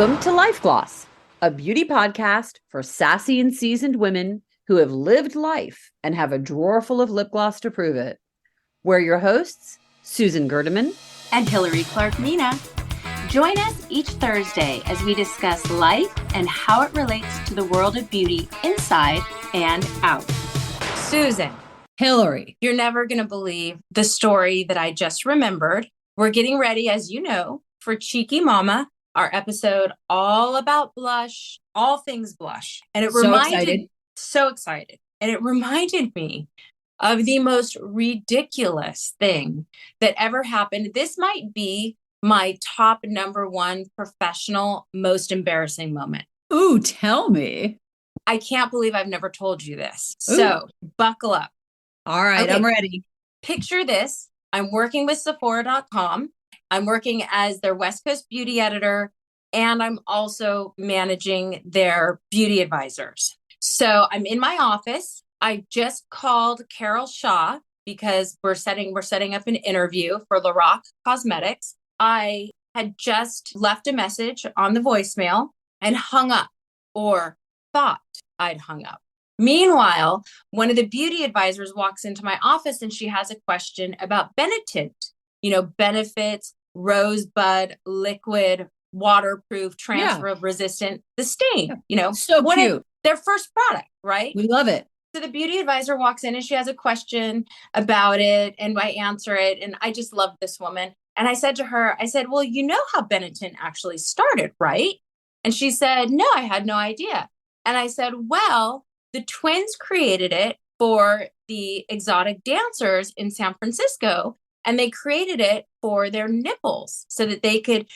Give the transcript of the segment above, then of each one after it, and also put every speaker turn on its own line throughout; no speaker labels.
Welcome to Life Gloss, a beauty podcast for sassy and seasoned women who have lived life and have a drawer full of lip gloss to prove it. We're your hosts, Susan Gerdeman
and Hillary Clark-Mina. Join us each Thursday as we discuss life and how it relates to the world of beauty inside and out. Susan.
Hillary.
You're never going to believe the story that I just remembered. We're getting ready, as you know, for Cheeky Mama, our episode all about blush, all things blush. And it so excited. And it reminded me of the most ridiculous thing that ever happened. This might be my top number one professional, most embarrassing moment.
Ooh, tell me.
I can't believe I've never told you this.
Ooh.
So buckle up.
All right, okay. I'm ready.
Picture this. I'm working with Sephora.com. I'm working as their West Coast beauty editor, and I'm also managing their beauty advisors. So I'm in my office. I just called Carol Shaw because we're setting up an interview for Lorac Cosmetics. I had just left a message on the voicemail and hung up, or thought I'd hung up. Meanwhile, one of the beauty advisors walks into my office and she has a question about Benetint, benefits, rosebud, liquid, waterproof, transfer resistant, the stain,
So cute.
Their first product, right?
We love it.
So the beauty advisor walks in and she has a question about it and I answer it. And I just love this woman. And I said to her, well, you know how Benetint actually started, right? And she said, no, I had no idea. And I said, well, the twins created it for the exotic dancers in San Francisco. And they created it for their nipples so that they could,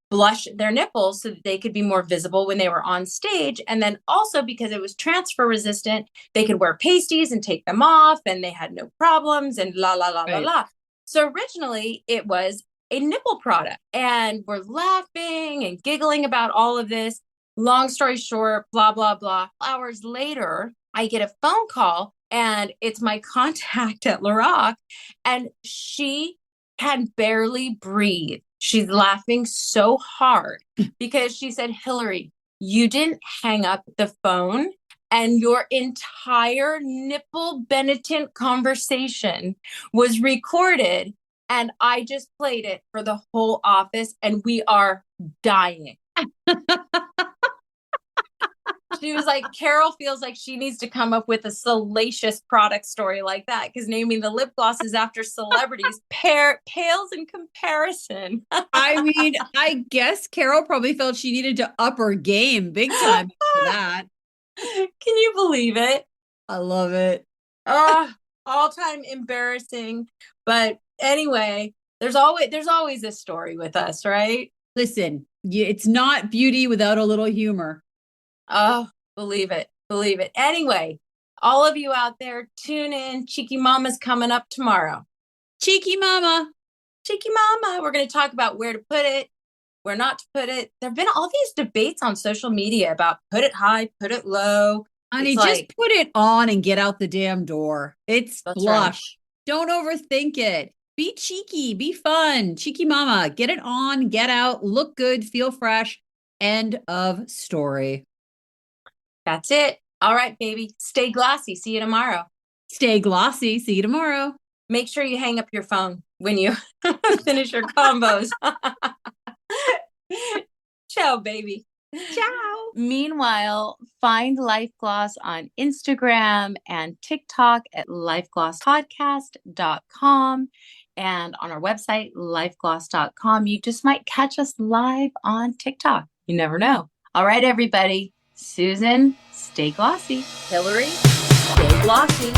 blush their nipples so that they could be more visible when they were on stage. And then also because it was transfer resistant, they could wear pasties and take them off and they had no problems and la, la, la, la, la. So originally it was a nipple product and we're laughing and giggling about all of this. Long story short, blah, blah, blah. Hours later, I get a phone call and it's my contact at Lorac and she can barely breathe. She's laughing so hard because she said, Hillary, you didn't hang up the phone and your entire nipple Benetint conversation was recorded. And I just played it for the whole office and we are dying. She was like, Carol feels like she needs to come up with a salacious product story like that because naming the lip glosses after celebrities pales in comparison.
I mean, I guess Carol probably felt she needed to up her game big time for that.
Can you believe it?
I love it.
All-time embarrassing. But anyway, there's always a story with us, right?
Listen, it's not beauty without a little humor.
Oh, believe it. Anyway, all of you out there, tune in. Cheeky Mama's coming up tomorrow.
Cheeky Mama.
We're going to talk about where to put it, where not to put it. There have been all these debates on social media about put it high, put it low.
Honey, just put it on and get out the damn door. It's blush. Right. Don't overthink it. Be cheeky, be fun. Cheeky Mama, get it on, get out, look good, feel fresh. End of story.
That's it. All right, baby. Stay glossy. See you tomorrow.
Stay glossy. See you tomorrow.
Make sure you hang up your phone when you finish your combos. Ciao, baby.
Ciao.
Meanwhile, find Life Gloss on Instagram and TikTok at lifeglasspodcast.com and on our website, lifegloss.com. You just might catch us live on TikTok. You never know. All right, everybody. Susan, stay glossy.
Hillary, stay glossy.